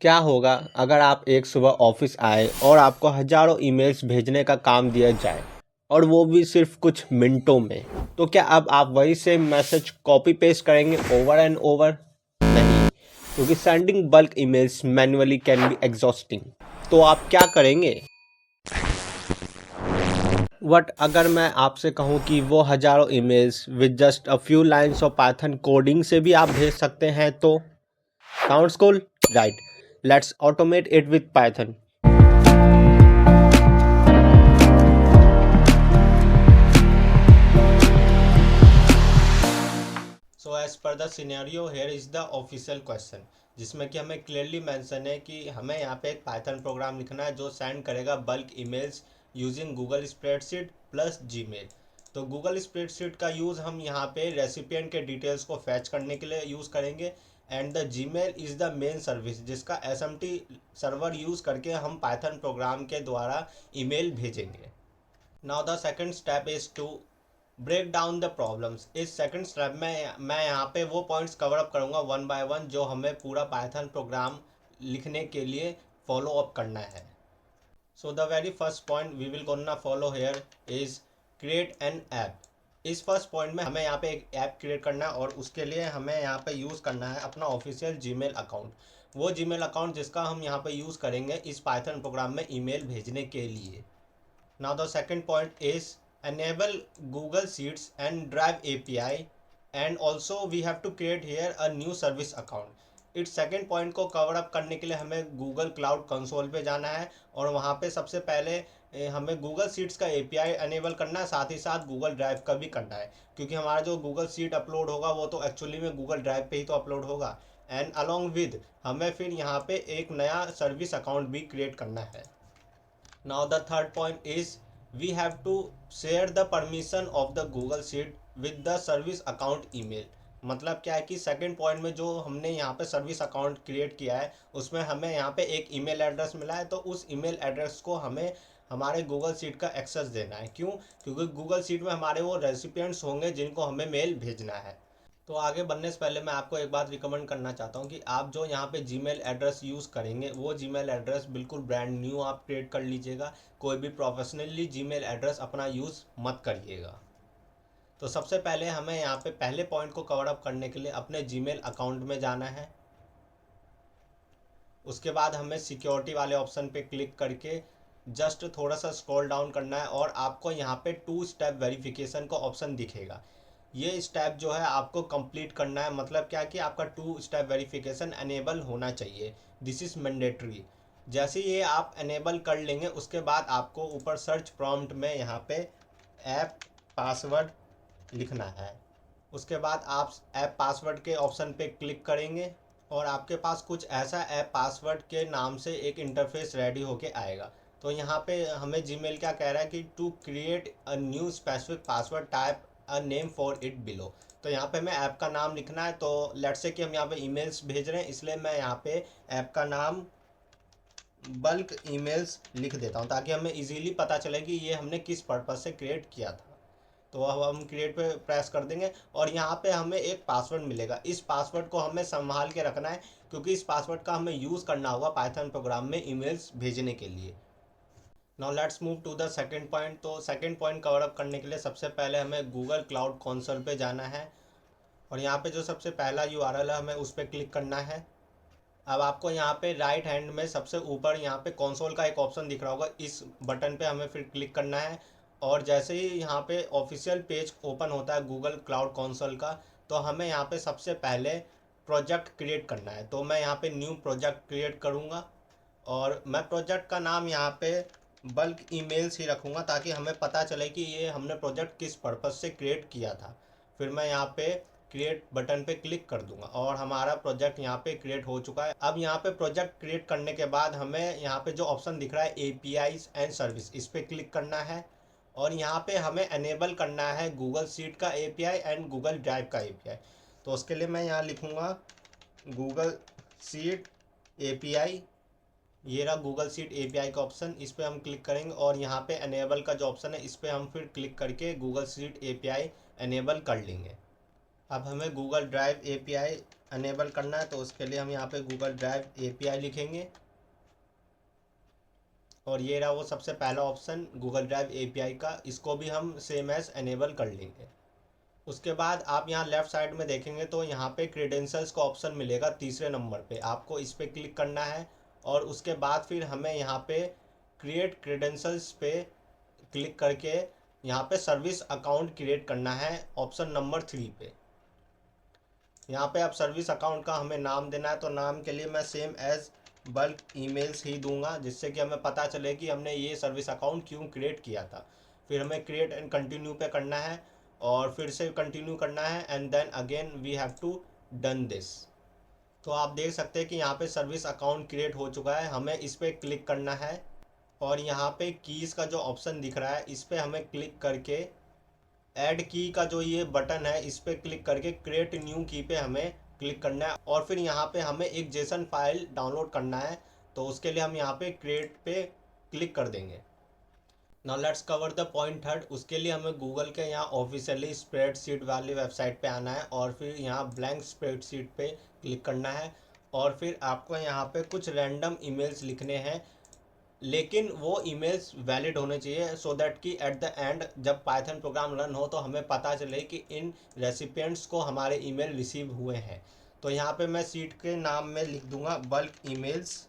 क्या होगा अगर आप एक सुबह ऑफिस आए और आपको हजारों ईमेल्स भेजने का काम दिया जाए और वो भी सिर्फ कुछ मिनटों में? तो क्या अब आप वही सेम मैसेज कॉपी पेस्ट करेंगे ओवर एंड ओवर? नहीं, क्योंकि sending bulk emails manually can be exhausting. तो आप क्या करेंगे? वट अगर मैं आपसे कहूँ कि वो हजारों emails with just a few lines of Python coding से भी आप भेज सकते हैं तो? Sounds cool, right? Let's automate it with Python. So as per the scenario here is the official question, जिसमें कि हमें क्लियरली मेंशन है कि हमें यहाँ पे एक पाइथन प्रोग्राम लिखना है जो सेंड करेगा bulk emails using Google spreadsheet plus Gmail. तो गूगल स्प्रेडशीट का यूज़ हम यहाँ पे रेसिपिएंट के डिटेल्स को फैच करने के लिए यूज़ करेंगे. And the Gmail is the main service जिसका एसएमटी सर्वर यूज़ करके हम पाइथन प्रोग्राम के द्वारा ईमेल भेजेंगे. Now the second step is to break down the problems. इस सेकंड स्टेप में मैं यहाँ पे वो पॉइंट्स कवर अप करूँगा वन बाय वन जो हमें पूरा पाइथन प्रोग्राम लिखने के लिए फॉलो अप करना है. So the very first point we will gonna follow here is create an app. इस फर्स्ट पॉइंट में हमें यहाँ पे एक ऐप क्रिएट करना है और उसके लिए हमें यहाँ पे यूज़ करना है अपना ऑफिशियल जीमेल अकाउंट. वो जीमेल अकाउंट जिसका हम यहाँ पे यूज़ करेंगे इस पाइथन प्रोग्राम में ईमेल भेजने के लिए. Now the second point is enable Google Sheets and Drive API, and also we have to create here a new service account. इस सेकेंड पॉइंट को कवर अप करने के लिए हमें गूगल क्लाउड कंसोल पे जाना है और वहाँ पे सबसे पहले हमें गूगल शीट्स का एपीआई अनेबल करना है, साथ ही साथ गूगल ड्राइव का भी करना है क्योंकि हमारा जो गूगल शीट अपलोड होगा वो तो एक्चुअली में गूगल ड्राइव पे ही तो अपलोड होगा. एंड अलॉन्ग विद हमें फिर यहाँ पे एक नया सर्विस अकाउंट भी क्रिएट करना है. Now the third point is we have to share the permission of the Google Sheet with the service account email. मतलब क्या है कि सेकंड पॉइंट में जो हमने यहाँ पे सर्विस अकाउंट क्रिएट किया है उसमें हमें यहाँ पे एक ईमेल एड्रेस मिला है, तो उस ईमेल एड्रेस को हमें हमारे गूगल शीट का एक्सेस देना है. क्यों? क्योंकि गूगल शीट में हमारे वो रेसिपिएंट्स होंगे जिनको हमें मेल भेजना है. तो आगे बढ़ने से पहले मैं आपको एक बात रिकमेंड करना चाहता हूँ कि आप जो यहाँ पे जीमेल एड्रेस यूज़ करेंगे वो जीमेल एड्रेस बिल्कुल ब्रांड न्यू आप क्रिएट कर लीजिएगा. कोई भी प्रोफेशनली जीमेल एड्रेस अपना यूज़ मत करिएगा. तो सबसे पहले हमें यहाँ पे पहले पॉइंट को कवर अप करने के लिए अपने जीमेल अकाउंट में जाना है. उसके बाद हमें सिक्योरिटी वाले ऑप्शन पे क्लिक करके जस्ट थोड़ा सा स्क्रॉल डाउन करना है और आपको यहाँ पे टू स्टेप वेरिफिकेशन का ऑप्शन दिखेगा. ये स्टेप जो है आपको कंप्लीट करना है. मतलब क्या कि आपका टू स्टेप वेरिफिकेशन अनेबल होना चाहिए. This is mandatory. जैसे ये आप अनेबल कर लेंगे उसके बाद आपको ऊपर सर्च प्रॉम्प्ट में यहाँ पे ऐप पासवर्ड लिखना है. उसके बाद आप ऐप पासवर्ड के ऑप्शन पे क्लिक करेंगे और आपके पास कुछ ऐसा ऐप पासवर्ड के नाम से एक इंटरफेस रेडी होके आएगा. तो यहाँ पे हमें जीमेल क्या कह रहा है कि to create a new specific password type a name for it below. तो यहाँ पे हमें ऐप का नाम लिखना है. तो लेट्स से कि हम यहाँ पे ईमेल्स भेज रहे हैं इसलिए मैं यहाँ पे ऐप का नाम बल्क ईमेल्स लिख देता हूँ ताकि हमें इजीली पता चले कि ये हमने किस पर्पज़ से क्रिएट किया था. तो अब हम क्रिएट पे प्रेस कर देंगे और यहाँ पे हमें एक पासवर्ड मिलेगा. इस पासवर्ड को हमें संभाल के रखना है क्योंकि इस पासवर्ड का हमें यूज़ करना होगा पाइथन प्रोग्राम में ईमेल्स भेजने के लिए. Now let's move to the second point. तो सेकंड पॉइंट कवर अप करने के लिए सबसे पहले हमें गूगल क्लाउड कंसोल पे जाना है और यहाँ पे जो सबसे पहला यूआरएल है हमें उस पर क्लिक करना है. अब आपको यहाँ पे राइट हैंड में सबसे ऊपर यहाँ पे कंसोल का एक ऑप्शन दिख रहा होगा, इस बटन पे हमें फिर क्लिक करना है. और जैसे ही यहाँ पे ऑफिशियल पेज ओपन होता है गूगल क्लाउड कंसोल का तो हमें यहाँ पे सबसे पहले प्रोजेक्ट क्रिएट करना है. तो मैं यहाँ पे न्यू प्रोजेक्ट क्रिएट करूँगा और मैं प्रोजेक्ट का नाम यहाँ पे बल्क ईमेल्स ही रखूँगा ताकि हमें पता चले कि ये हमने प्रोजेक्ट किस पर्पज़ से क्रिएट किया था. फिर मैं यहाँ पे क्रिएट बटन पे क्लिक कर दूंगा और हमारा प्रोजेक्ट यहाँ पे क्रिएट हो चुका है. अब यहाँ पे प्रोजेक्ट क्रिएट करने के बाद हमें यहाँ पे जो ऑप्शन दिख रहा है एपीआईज एंड सर्विस, इस पर क्लिक करना है और यहाँ पे हमें अनेबल करना है गूगल शीट का एपीआई एंड गूगल ड्राइव का एपीआई. तो उसके लिए मैं यहाँ लिखूँगा गूगल शीट एपीआई. ये रहा गूगल शीट एपीआई का ऑप्शन, इस पर हम क्लिक करेंगे और यहाँ पे अनेबल का जो ऑप्शन है इस पर हम फिर क्लिक करके गूगल शीट एपीआई अनेबल कर लेंगे. अब हमें गूगल ड्राइव एपीआई अनेबल करना है, तो उसके लिए हम यहाँ पे गूगल ड्राइव एपीआई लिखेंगे और ये रहा वो सबसे पहला ऑप्शन गूगल ड्राइव एपीआई का, इसको भी हम सेम एज अनेबल कर लेंगे। उसके बाद आप यहाँ लेफ्ट साइड में देखेंगे तो यहाँ पे क्रीडेंशियल्स का ऑप्शन मिलेगा तीसरे नंबर पे, आपको इस पर क्लिक करना है और उसके बाद फिर हमें यहाँ पे क्रिएट क्रीडेंशियल्स पे क्लिक करके यहाँ पे सर्विस अकाउंट क्रिएट करना है ऑप्शन नंबर 3 पे। यहाँ पे अब सर्विस अकाउंट का हमें नाम देना है, तो नाम के लिए मैं सेम एज बल्क ईमेल्स ही दूंगा, जिससे कि हमें पता चले कि हमने ये सर्विस अकाउंट क्यों क्रिएट किया था। फिर हमें क्रिएट एंड कंटिन्यू पे करना है और फिर से कंटिन्यू करना है and then again we have to done this. तो आप देख सकते हैं कि यहाँ पे सर्विस अकाउंट क्रिएट हो चुका है, हमें इस पर क्लिक करना है और यहाँ पे कीज़ का जो ऑप्शन दिख रहा है इस पर हमें क्लिक करके ऐड की का जो ये बटन है इस पर क्लिक करके क्रिएट न्यू की पे हमें क्लिक करना है और फिर यहाँ पे हमें एक जेसन फाइल डाउनलोड करना है, तो उसके लिए हम यहाँ पे क्रिएट पे क्लिक कर देंगे। Now let's cover the point third. उसके लिए हमें गूगल के यहाँ ऑफिशियली स्प्रेडशीट वाली वेबसाइट पे आना है और फिर यहाँ ब्लैंक स्प्रेडशीट पे क्लिक करना है और फिर आपको यहाँ पे कुछ रैंडम ईमेल्स लिखने हैं, लेकिन वो ईमेल्स वैलिड होने चाहिए सो दैट कि एट द एंड जब पाइथन प्रोग्राम रन हो तो हमें पता चले कि इन रेसिपिएंट्स को हमारे ईमेल रिसीव हुए हैं। तो यहाँ पे मैं सीट के नाम में लिख दूंगा बल्क ईमेल्स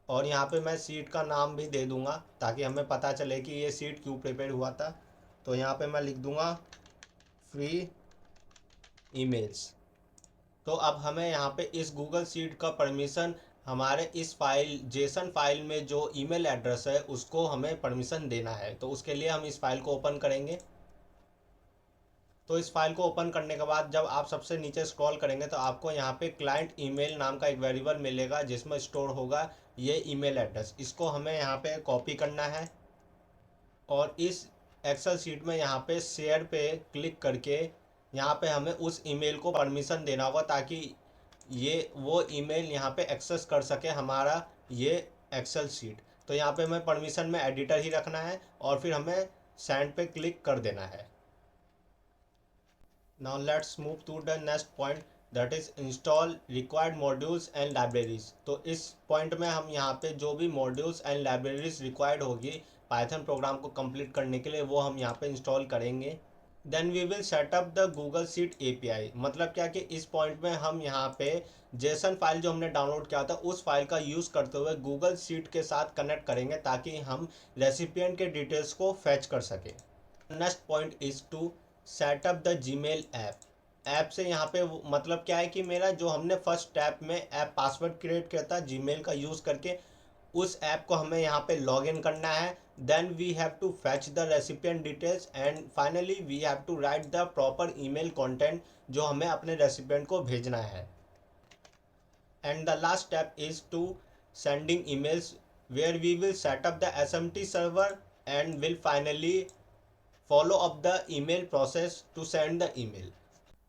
और यहाँ पे मैं सीट का नाम भी दे दूंगा ताकि हमें पता चले कि ये सीट क्यों प्रिपेयर हुआ था। तो यहाँ पे मैं लिख दूंगा फ्री ईमेल्स। तो अब हमें यहाँ पे इस गूगल शीट का परमिशन हमारे इस फाइल जेसन फाइल में जो ईमेल एड्रेस है उसको हमें परमिशन देना है, तो उसके लिए हम इस फाइल को ओपन करेंगे। तो इस फाइल को ओपन करने के बाद जब आप सबसे नीचे स्क्रॉल करेंगे तो आपको यहाँ पे क्लाइंट ईमेल नाम का एक वेरिएबल मिलेगा जिसमें स्टोर होगा ये ईमेल एड्रेस। इसको हमें यहाँ पे कॉपी करना है और इस एक्सेल शीट में यहाँ पे शेयर पे क्लिक करके यहाँ पे हमें उस ईमेल को परमिशन देना होगा ताकि ये वो ईमेल यहाँ पे एक्सेस कर सके हमारा ये एक्सेल शीट। तो यहाँ पे हमें परमिशन में एडिटर ही रखना है और फिर हमें सेंड पे क्लिक कर देना है। Now let's move to the next point that is install required modules and libraries. तो इस पॉइंट में हम यहाँ पे जो भी मॉड्यूल्स एंड लाइब्रेरीज रिक्वायर्ड होगी पाइथन प्रोग्राम को कंप्लीट करने के लिए वो हम यहाँ पे इंस्टॉल करेंगे। Then we will setup the Google sheet API. मतलब क्या कि इस पॉइंट में हम यहाँ पे जेसन फाइल जो हमने डाउनलोड किया था उस फाइल का यूज़ करते हुए गूगल शीट के साथ कनेक्ट करेंगे ताकि हम रेसिपिएंट के डिटेल्स को फैच कर सकें। Next point is to setup the Gmail app से यहाँ पे मतलब क्या है कि मेरा जो हमने फर्स्ट स्टेप में ऐप पासवर्ड क्रिएट किया था जीमेल का यूज़ करके उस ऐप को हमें यहाँ पे लॉग इन करना है। Then we have to fetch the recipient details and finally we have to write the proper email content जो हमें अपने रेसिपिएंट को भेजना है। And the last step is to sending emails where we will set up the SMT server and will finally follow up the email process to send the email.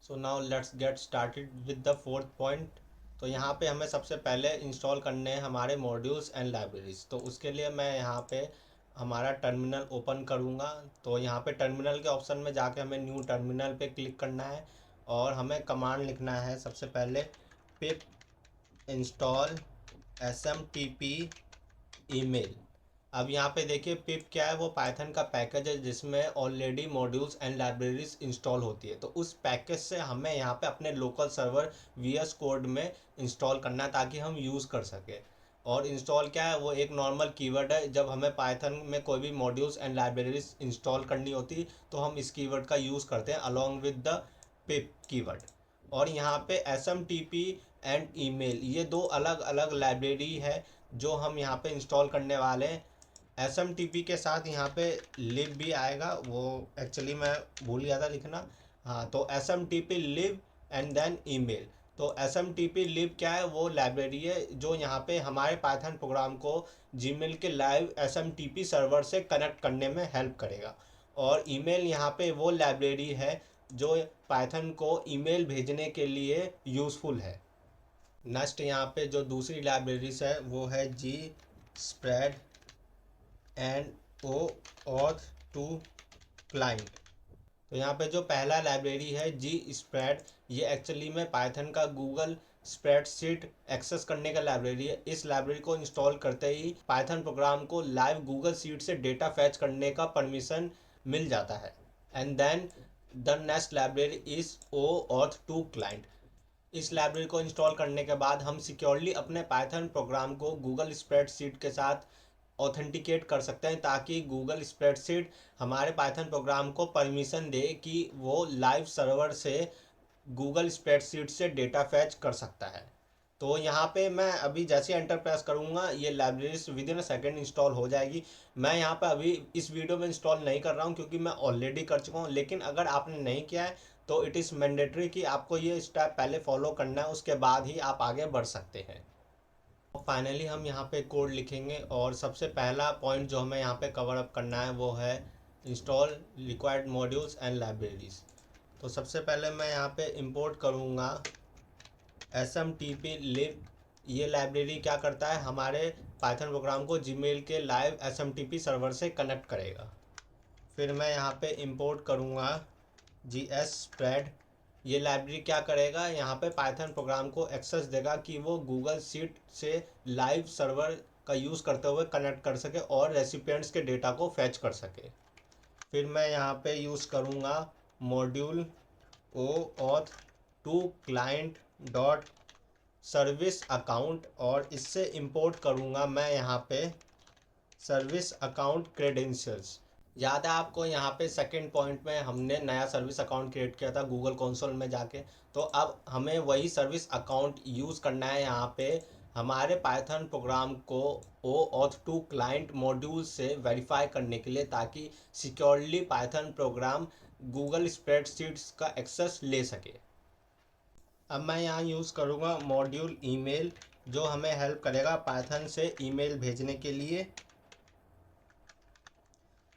So now let's get started with the fourth point. तो यहाँ पे हमें सबसे पहले install करने हैं हमारे modules and libraries. तो उसके लिए मैं यहाँ पे हमारा टर्मिनल ओपन करूँगा। तो यहाँ पे टर्मिनल के ऑप्शन में जाके हमें न्यू टर्मिनल पे क्लिक करना है और हमें कमांड लिखना है सबसे पहले पिप इंस्टॉल smtp ईमेल। अब यहाँ पे देखिए पिप क्या है, वो पाइथन का पैकेज है जिसमें already modules and libraries install होती है। तो उस पैकेज से हमें यहाँ पे अपने लोकल सर्वर VS कोड में इंस्टॉल करना है ताकि हम यूज़ कर सकें। और इंस्टॉल क्या है, वो एक नॉर्मल कीवर्ड है। जब हमें पाइथन में कोई भी मॉड्यूल्स एंड लाइब्रेरीज इंस्टॉल करनी होती तो हम इस कीवर्ड का यूज़ करते हैं along with the pip keyword. और यहाँ पे SMTP एंड ईमेल ये दो अलग अलग लाइब्रेरी है जो हम यहाँ पे इंस्टॉल करने वाले हैं। SMTP के साथ यहाँ पे लिव भी आएगा, वो एक्चुअली मैं भूल गया था लिखना। हाँ, तो SMTP lib and then email. तो SMTP लिव क्या है, वो लाइब्रेरी है जो यहाँ पे हमारे पाइथन प्रोग्राम को जीमेल के लाइव SMTP सर्वर से कनेक्ट करने में हेल्प करेगा। और ईमेल यहाँ पे वो लाइब्रेरी है जो पाइथन को ईमेल भेजने के लिए यूज़फुल है। नेक्स्ट यहाँ पे जो दूसरी लाइब्रेरीज है वो है gspread and OAuth two client. तो यहाँ पे जो पहला लाइब्रेरी है जी स्प्रेड, ये एक्चुअली में पाइथन का गूगल स्प्रेडशीट एक्सेस करने का लाइब्रेरी है। इस लाइब्रेरी को इंस्टॉल करते ही पाइथन प्रोग्राम को लाइव गूगल शीट से डेटा फैच करने का परमिशन मिल जाता है। And then the next library is OAuth 2 client. इस लाइब्रेरी को इंस्टॉल करने के बाद हम सिक्योरली अपने पाइथन प्रोग्राम को गूगल स्प्रेडशीट के साथ ऑथेंटिकेट कर सकते हैं, ताकि गूगल स्प्रेडशीट हमारे पाइथन प्रोग्राम को परमिशन दे कि वो लाइव सर्वर से गूगल स्प्रेडशीट से डेटा फैच कर सकता है। तो यहाँ पे मैं अभी जैसे एंटर प्रेस करूँगा ये libraries with in a second install हो जाएगी। मैं यहाँ पे अभी इस वीडियो में इंस्टॉल नहीं कर रहा हूँ क्योंकि मैं ऑलरेडी कर चुका हूँ, लेकिन अगर आपने नहीं किया है तो इट इज़ मैंडेटरी कि आपको ये स्टेप पहले फॉलो करना है, उसके बाद ही आप आगे बढ़ सकते हैं। फाइनली हम यहाँ पे कोड लिखेंगे और सबसे पहला पॉइंट जो हमें यहाँ पे कवर अप करना है वो है install required modules and libraries. तो सबसे पहले मैं यहाँ पे इंपोर्ट करूँगा smtp-lib। ये लाइब्रेरी क्या करता है, हमारे पाइथन प्रोग्राम को जीमेल के लाइव smtp सर्वर से कनेक्ट करेगा। फिर मैं यहाँ पे इंपोर्ट करूँगा gsspread। ये लाइब्रेरी क्या करेगा, यहाँ पे पाइथन प्रोग्राम को एक्सेस देगा कि वो गूगल शीट से लाइव सर्वर का यूज़ करते हुए कनेक्ट कर सके और रेसिपिएंट्स के डेटा को फैच कर सके। फिर मैं यहाँ पे यूज़ करूँगा module OAuth two client dot service account और इससे इंपोर्ट करूँगा मैं यहाँ पे सर्विस अकाउंट क्रेडेंशियल्स। याद है आपको, यहाँ पे सेकंड पॉइंट में हमने नया सर्विस अकाउंट क्रिएट किया था गूगल कंसोल में जाके। तो अब हमें वही सर्विस अकाउंट यूज़ करना है यहाँ पे हमारे पाइथन प्रोग्राम को ओ ऑथ 2 क्लाइंट मॉड्यूल से वेरीफाई करने के लिए, ताकि securely Python programme Google spreadsheets का एक्सेस ले सके। अब मैं यहाँ यूज़ करूँगा मॉड्यूल ईमेल, जो हमें हेल्प करेगा पाइथन से ईमेल भेजने के लिए।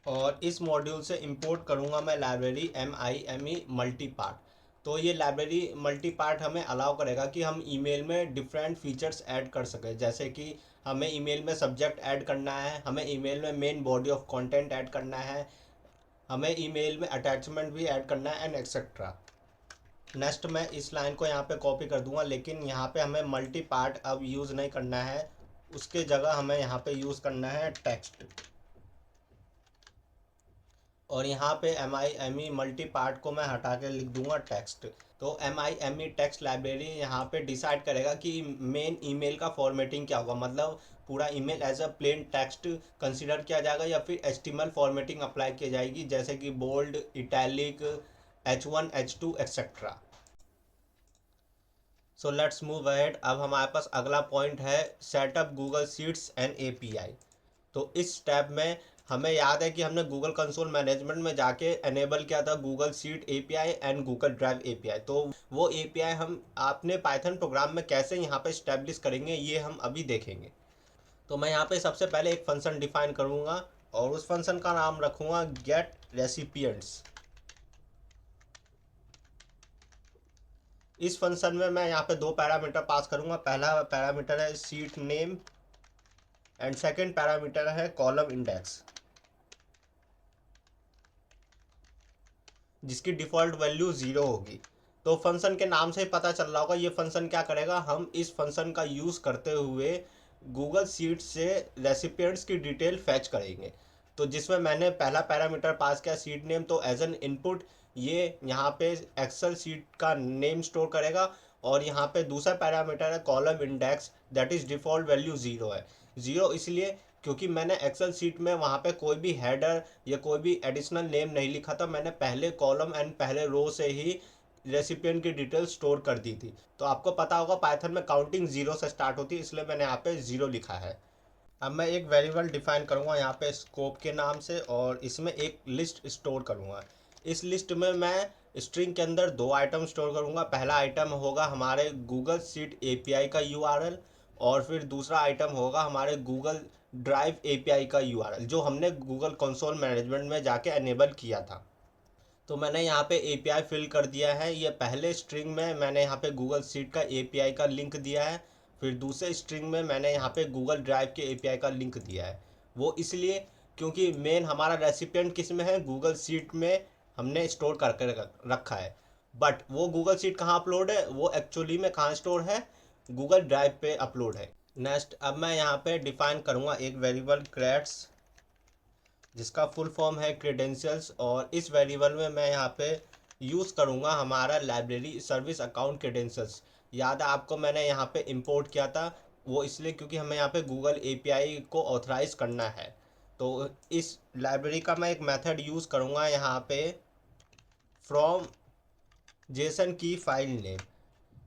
और इस मॉड्यूल से इंपोर्ट करूँगा मैं लाइब्रेरी MIME मल्टीपार्ट। तो ये लाइब्रेरी मल्टीपार्ट हमें अलाउ करेगा कि हम ईमेल में डिफरेंट फीचर्स ऐड कर सकें, जैसे कि हमें ईमेल में सब्जेक्ट ऐड करना है, हमें ईमेल में main body of content add करना है, हमें ईमेल में अटैचमेंट भी ऐड करना है एंड एक्सेट्रा। नेक्स्ट मैं इस लाइन को यहाँ पे कॉपी कर दूंगा, लेकिन यहाँ पे हमें मल्टी पार्ट अब यूज़ नहीं करना है, उसके जगह हमें यहाँ पे यूज़ करना है टेक्स्ट। और यहाँ पे MIME मल्टी पार्ट को मैं हटा के लिख दूंगा टेक्स्ट। तो MIME टेक्स्ट लाइब्रेरी यहाँ पे डिसाइड करेगा कि मेन ईमेल का फॉर्मेटिंग क्या होगा, मतलब पूरा email as a plain text consider किया जाएगा या फिर HTML फॉर्मेटिंग अप्लाई की जाएगी, जैसे कि bold, italic, H1 H2 etcetera. So let's move ahead. अब हमारे पास अगला पॉइंट है setup Google sheets and API। तो इस स्टेप में हमें याद है कि हमने गूगल कंसोल मैनेजमेंट में जाके एनेबल किया था Google sheet API and Google drive API। तो वो API हम अपने पाइथन प्रोग्राम में कैसे यहाँ पे स्टैब्लिश करेंगे ये हम अभी देखेंगे। तो मैं यहाँ पे सबसे पहले एक फंक्शन डिफाइन करूँगा और उस फंक्शन का नाम रखूँगा गेट रेसिपिएंट्स। इस फंक्शन में मैं यहाँ पे 2 पैरामीटर पास करूँगा। पहला पैरामीटर है sheet name and second parameter है कॉलम इंडेक्स, जिसकी डिफ़ॉल्ट वैल्यू 0 होगी। तो फंक्शन के नाम से ही पता चल रहा होगा ये फंक्शन क्या करेगा, हम इस फंक्शन का यूज़ करते हुए गूगल शीट से रेसिपिएंट्स की डिटेल फैच करेंगे। तो जिसमें मैंने पहला पैरामीटर पास किया शीट नेम, तो एज एन इनपुट ये यहाँ पे एक्सेल शीट का नेम स्टोर करेगा। और यहाँ पे दूसरा पैरामीटर है column index, that is default value 0 है। 0 इसलिए क्योंकि मैंने एक्सेल शीट में वहाँ पे कोई भी हेडर या कोई भी एडिशनल नेम नहीं लिखा था, मैंने पहले कॉलम एंड पहले रो से ही रेसिपिएंट की डिटेल स्टोर कर दी थी। तो आपको पता होगा पाइथन में काउंटिंग 0 से स्टार्ट होती है, इसलिए मैंने यहाँ पे 0 लिखा है। अब मैं एक वेरिएबल डिफाइन करूँगा यहाँ पे स्कोप के नाम से और इसमें एक लिस्ट स्टोर करूँगा। इस लिस्ट में मैं स्ट्रिंग के अंदर 2 आइटम स्टोर करूँगा। पहला आइटम होगा हमारे गूगल शीट API का URL और फिर दूसरा आइटम होगा हमारे गूगल ड्राइव API का URL, जो हमने गूगल कंसोल मैनेजमेंट में जाके एनेबल किया था। तो मैंने यहाँ पे API फिल कर दिया है। ये पहले स्ट्रिंग में मैंने यहाँ पे गूगल शीट का API का लिंक दिया है, फिर दूसरे स्ट्रिंग में मैंने यहाँ पे गूगल ड्राइव के API का लिंक दिया है। वो इसलिए क्योंकि मेन हमारा रेसिपिएंट किस में है, गूगल शीट में हमने स्टोर करके रखा है। बट वो गूगल शीट कहाँ अपलोड है, वो एक्चुअली में कहाँ स्टोर है, गूगल ड्राइव पे अपलोड है। नेक्स्ट अब मैं यहाँ पे डिफाइन करूँगा एक वेरिएबल क्रेड्स, जिसका फुल फॉर्म है क्रेडेंशियल्स, और इस वेरिएबल में मैं यहाँ पे यूज़ करूँगा हमारा लाइब्रेरी सर्विस अकाउंट क्रेडेंशियल्स। याद है आपको मैंने यहाँ पे इंपोर्ट किया था, वो इसलिए क्योंकि हमें यहाँ पे गूगल एपीआई को ऑथराइज करना है। तो इस लाइब्रेरी का मैं एक मेथड यूज़ करूँगा यहाँ पे, फ्रॉम जेसन की फाइल नेम।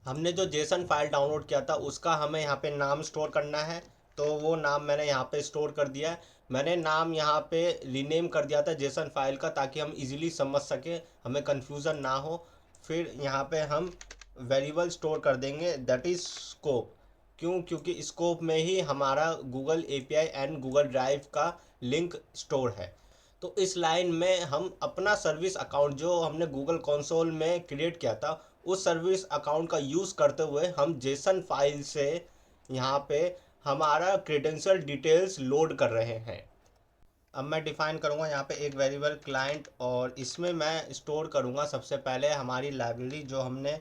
हमने जो जेसन फाइल डाउनलोड किया था उसका हमें यहाँ पे नाम स्टोर करना है, तो वो नाम मैंने यहाँ पे स्टोर कर दिया है। मैंने नाम यहाँ पे रीनेम कर दिया था जेसन फाइल का, ताकि हम इजीली समझ सके, हमें कन्फ्यूज़न ना हो। फिर यहाँ पे हम वेरिएबल स्टोर कर देंगे दैट इज़ स्कोप। क्यों? क्योंकि स्कोप में ही हमारा Google API and Google drive का लिंक स्टोर है। तो इस लाइन में हम अपना सर्विस अकाउंट जो हमने गूगल कंसोल में क्रिएट किया था, उस सर्विस अकाउंट का यूज़ करते हुए हम जेसन फाइल से यहाँ पे हमारा क्रेडेंशियल डिटेल्स लोड कर रहे हैं। अब मैं डिफ़ाइन करूँगा यहाँ पे एक वेरिएबल क्लाइंट, और इसमें मैं स्टोर करूँगा सबसे पहले हमारी लाइब्रेरी जो हमने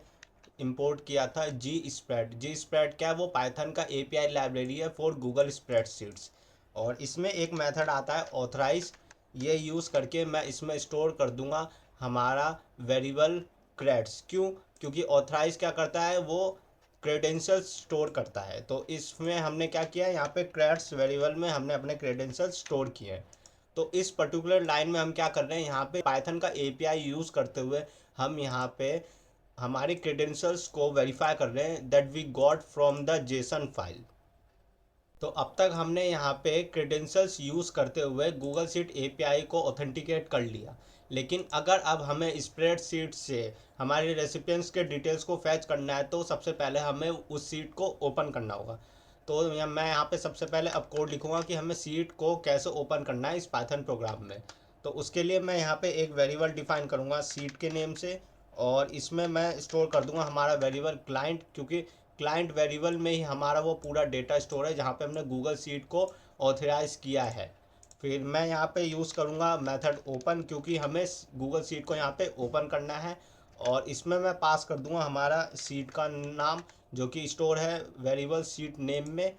इंपोर्ट किया था, जी स्प्रेड। जी स्प्रेड क्या है? वो पाइथन का एपीआई लाइब्रेरी है फॉर गूगल स्प्रेडशीट्स, और इसमें एक मेथड आता है ऑथराइज। ये यूज़ करके मैं इसमें स्टोर कर दूंगा हमारा वेरिएबल क्रेड्स। क्यों? क्योंकि ऑथराइज क्या करता है, वो क्रेडेंशियल्स स्टोर करता है। तो इसमें हमने क्या किया है, यहाँ पे क्रेड्स वेरिएबल में हमने अपने क्रेडेंशियल्स स्टोर किए हैं। तो इस पर्टिकुलर लाइन में हम क्या कर रहे हैं, यहाँ पे पाइथन का एपीआई यूज़ करते हुए हम यहाँ पे हमारे क्रेडेंशियल्स को वेरीफाई कर रहे हैं that we got from the JSON file. तो अब तक हमने यहाँ पे क्रेडेंशियल्स यूज़ करते हुए गूगल शीट एपीआई को ऑथेंटिकेट कर लिया। लेकिन अगर अब हमें स्प्रेडशीट से हमारे रेसिपिएंट्स के डिटेल्स को फैच करना है, तो सबसे पहले हमें उस सीट को ओपन करना होगा। तो मैं यहाँ पे सबसे पहले अब कोड लिखूँगा कि हमें सीट को कैसे ओपन करना है इस पाइथन प्रोग्राम में। तो उसके लिए मैं यहाँ पे एक वेरिएबल डिफाइन करूँगा सीट के नेम से, और इसमें मैं स्टोर कर दूंगा हमारा वेरिएबल क्लाइंट, क्योंकि क्लाइंट वेरिएबल में ही हमारा वो पूरा डेटा स्टोर है जहाँ पे हमने गूगल शीट को ऑथराइज किया है। फिर मैं यहाँ पे यूज़ करूँगा मेथड ओपन, क्योंकि हमें गूगल शीट को यहाँ पे ओपन करना है, और इसमें मैं पास कर दूँगा हमारा सीट का नाम जो कि स्टोर है वेरिएबल सीट नेम में।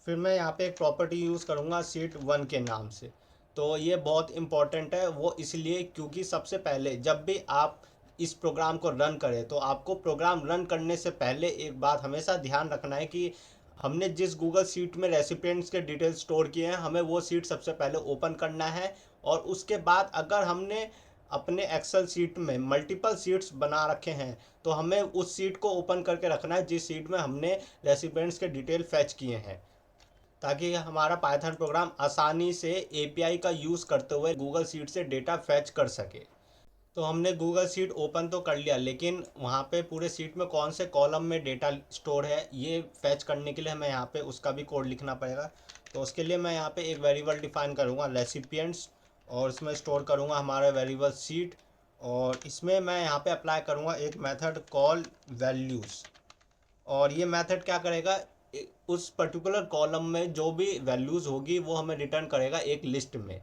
फिर मैं यहाँ पे एक प्रॉपर्टी यूज़ करूँगा सीट वन के नाम से। तो ये बहुत इंपॉर्टेंट है, वो इसलिए क्योंकि सबसे पहले जब भी आप इस प्रोग्राम को रन करें, तो आपको प्रोग्राम रन करने से पहले एक बात हमेशा ध्यान रखना है कि हमने जिस गूगल शीट में रेसिपिएंट्स के डिटेल्स स्टोर किए हैं, हमें वो सीट सबसे पहले ओपन करना है। और उसके बाद अगर हमने अपने एक्सेल शीट में मल्टीपल सीट्स बना रखे हैं, तो हमें उस सीट को ओपन करके रखना है जिस सीट में हमने रेसिपिएंट्स के डिटेल फैच किए हैं, ताकि हमारा पाइथन प्रोग्राम आसानी से एपीआई का यूज़ करते हुए गूगल शीट से डेटा फैच कर सके। तो हमने गूगल शीट ओपन तो कर लिया, लेकिन वहाँ पे पूरे शीट में कौन से कॉलम में डेटा स्टोर है ये फैच करने के लिए हमें यहाँ पे उसका भी कोड लिखना पड़ेगा। तो उसके लिए मैं यहाँ पे एक वेरिएबल डिफाइन करूँगा रेसिपिएंट्स, और इसमें स्टोर करूँगा हमारा वेरिएबल सीट, और इसमें मैं यहाँ पे अप्लाई करूँगा एक मेथड कॉल वैल्यूज़। और ये मेथड क्या करेगा, उस पर्टिकुलर कॉलम में जो भी वैल्यूज़ होगी वो हमें रिटर्न करेगा एक लिस्ट में।